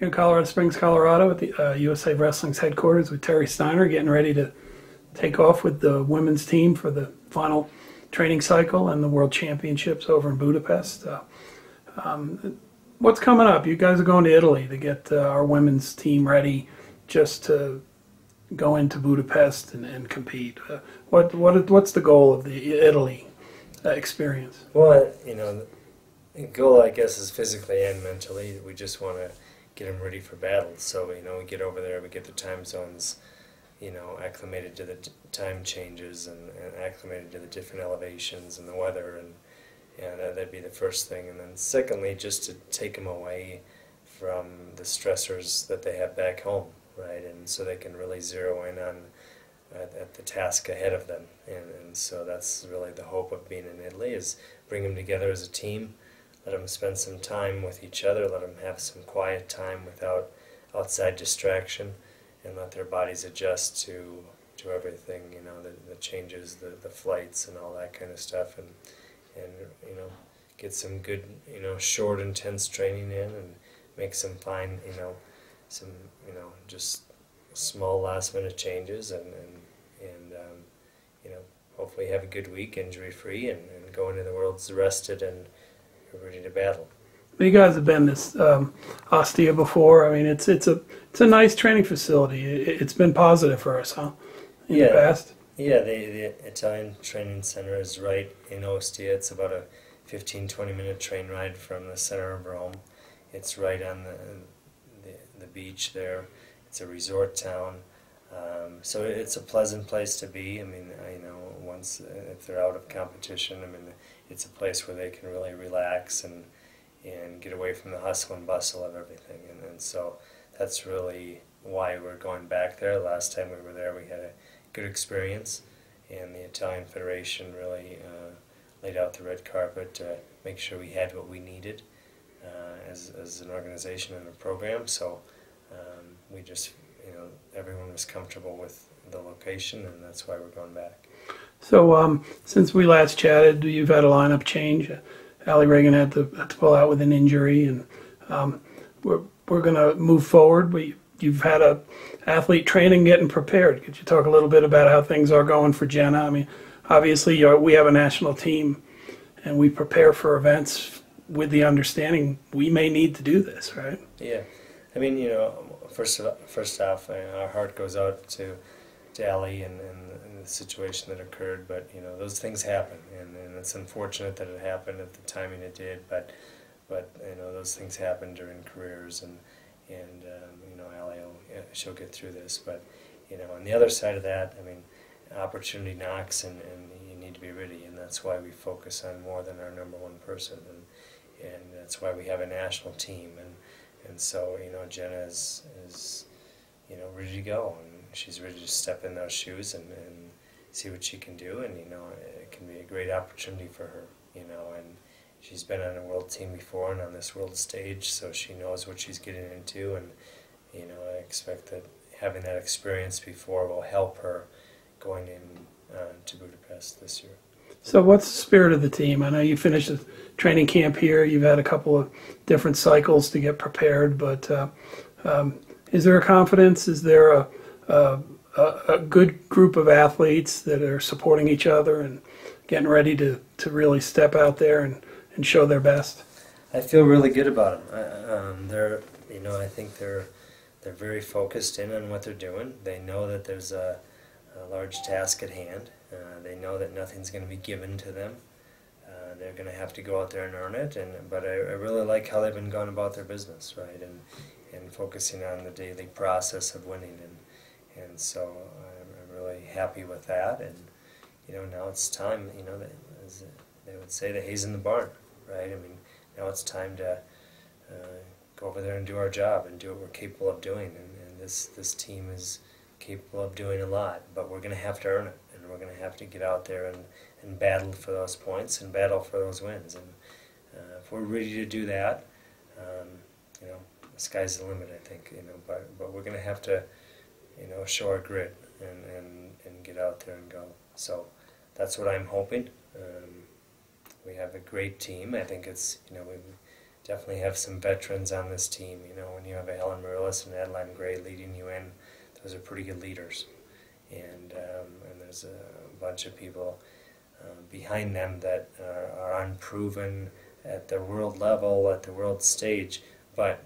in Colorado Springs, Colorado, at the USA Wrestling's headquarters with Terry Steiner, getting ready to take off with the women's team for the final training cycle and the World Championships over in Budapest. What's coming up? You guys are going to Italy to get our women's team ready just to go into Budapest and compete. What's the goal of the Italy experience? Well, the goal, I guess, is physically and mentally. We just want to get them ready for battle. So, we get over there, we get the time zones, acclimated to the time changes and acclimated to the different elevations and the weather, and that'd be the first thing. And then secondly, just to take them away from the stressors that they have back home, right? And so they can really zero in on at the task ahead of them. And so that's really the hope of being in Italy, is bring them together as a team, let them spend some time with each other, let them have some quiet time without outside distraction, and let their bodies adjust to everything, the changes, the flights and all that kind of stuff, and get some good, short, intense training in, and make some fine, some, just small last-minute changes, and hopefully have a good week, injury-free, and go into the Worlds rested and ready to battle. You guys have been this Ostia before. I mean, it's a nice training facility. It's been positive for us, huh? In the past. Yeah, the Italian Training Center is right in Ostia. It's about a 15-20 minute train ride from the center of Rome. It's right on the beach there. It's a resort town, so it's a pleasant place to be. I mean, once if they're out of competition, it's a place where they can really relax and get away from the hustle and bustle of everything. And so that's really why we're going back there. Last time we were there, we had a good experience, and the Italian Federation really laid out the red carpet to make sure we had what we needed as an organization and a program. So we just, everyone was comfortable with the location, and that's why we're going back. So since we last chatted, you've had a lineup change. Allie Reagan had to pull out with an injury, and we're going to move forward. You've had a athlete training, getting prepared. Could you talk a little bit about how things are going for Jenna? I mean, obviously we have a national team, and we prepare for events with the understanding we may need to do this, right? Yeah, I mean, first off, our heart goes out to Allie and the situation that occurred, but those things happen, and it's unfortunate that it happened at the timing it did, but those things happen during careers, and Allie, she'll get through this. But on the other side of that, opportunity knocks, and you need to be ready, and that's why we focus on more than our number one person, and that's why we have a national team, and so Jenna is ready to go, and she's ready to step in those shoes and see what she can do, and it can be a great opportunity for her, and she's been on a world team before and on this world stage, so she knows what she's getting into, and I expect that having that experience before will help her going in to Budapest this year. So what's the spirit of the team? I know you finished the training camp here. You've had a couple of different cycles to get prepared, but is there a confidence? Is there a good group of athletes that are supporting each other and getting ready to really step out there and show their best? I feel really good about them. I think they're very focused in on what they're doing. They know that there's a large task at hand. They know that nothing's going to be given to them. They're going to have to go out there and earn it. But I really like how they've been going about their business, right? And focusing on the daily process of winning. And so I'm really happy with that. And now it's time. As they would say, the hay's in the barn, right? Now it's time to go over there and do our job and do what we're capable of doing. And this team is capable of doing a lot, but we're going to have to earn it, and we're going to have to get out there and battle for those points and battle for those wins. And if we're ready to do that, the sky's the limit, I think. But we're going to have to, show our grit and get out there and go. So that's what I'm hoping. We have a great team. I think it's, definitely have some veterans on this team. You know, when you have a Helen Maroulis and Adeline Gray leading you in, those are pretty good leaders. And there's a bunch of people behind them that are unproven at the world level, at the world stage, but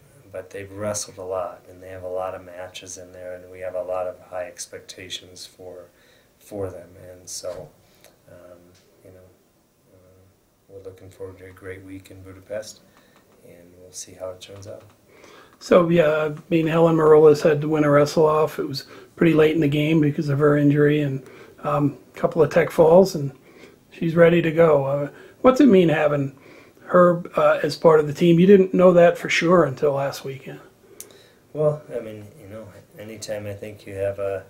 they've wrestled a lot, and they have a lot of matches in there, and we have a lot of high expectations for them. And so, you know, we're looking forward to a great week in Budapest, and we'll see how it turns out. So, yeah, I mean, Helen Maroulis had to win a wrestle-off. It was pretty late in the game because of her injury and a couple of tech falls, and she's ready to go. What's it mean having her as part of the team? You didn't know that for sure until last weekend. Well, I mean, you know, anytime I think you have an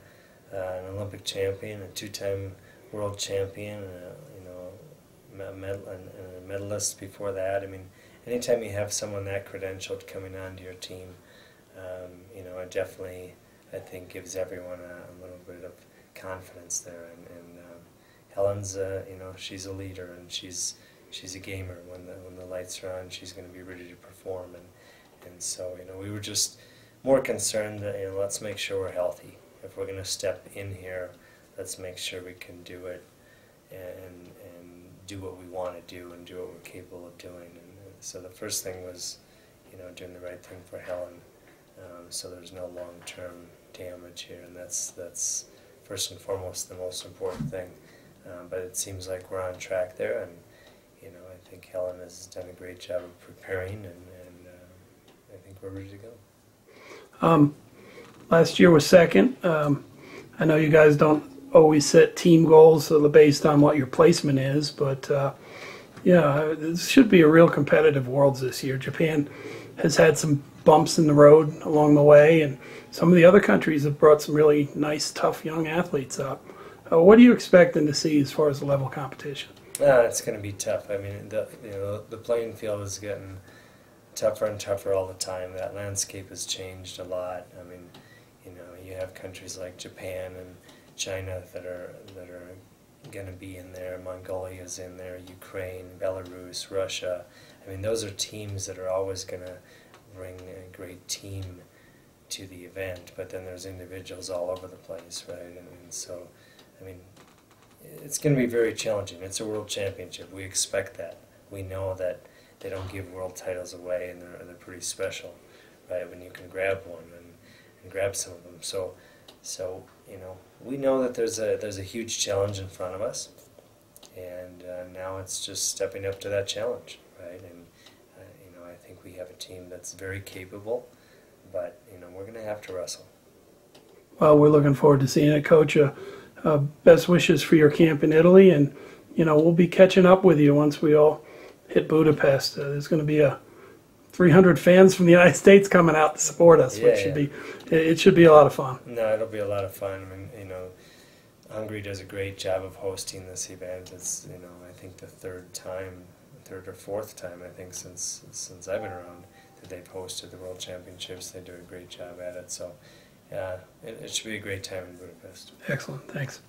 Olympic champion, a two-time world champion, you know, a medalist before that, I mean, anytime you have someone that credentialed coming onto your team, you know, it definitely, I think, gives everyone a little bit of confidence there. And Helen's, you know, she's a leader, and she's a gamer. When the lights are on, she's going to be ready to perform. And so, you know, we were just more concerned that, you know, let's make sure we're healthy. If we're going to step in here, let's make sure we can do it and do what we want to do and do what we're capable of doing. And so the first thing was, you know, doing the right thing for Helen, so there's no long-term damage here, and that's first and foremost the most important thing. But it seems like we're on track there, and you know, I think Helen has done a great job of preparing, and I think we're ready to go. Last year was second. I know you guys don't always set team goals based on what your placement is, but yeah, this should be a real competitive Worlds this year. Japan has had some bumps in the road along the way, and some of the other countries have brought some really nice, tough young athletes up. What are you expecting to see as far as the level of competition? It's going to be tough. I mean, the playing field is getting tougher and tougher all the time. That landscape has changed a lot. I mean, you know, you have countries like Japan and China that are going to be in there. Mongolia's in there. Ukraine, Belarus, Russia. I mean, those are teams that are always going to bring a great team to the event. But then there's individuals all over the place, right? And so, I mean, it's going to be very challenging. It's a world championship. We expect that. We know that they don't give world titles away, and they're pretty special, right? When you can grab one and grab some of them. So you know, we know that there's a huge challenge in front of us, and now it's just stepping up to that challenge, right? And you know, I think we have a team that's very capable, but you know, we're going to have to wrestle. Well, we're looking forward to seeing it, Coach. Best wishes for your camp in Italy, and you know, we'll be catching up with you once we all hit Budapest. There's going to be 300 fans from the United States coming out to support us, Yeah, which should be a lot of fun. No, it'll be a lot of fun. I mean, you know, Hungary does a great job of hosting this event. It's, you know, I think the third or fourth time, I think, since I've been around that they've hosted the World Championships. They do a great job at it. So, it should be a great time in Budapest. Excellent. Thanks.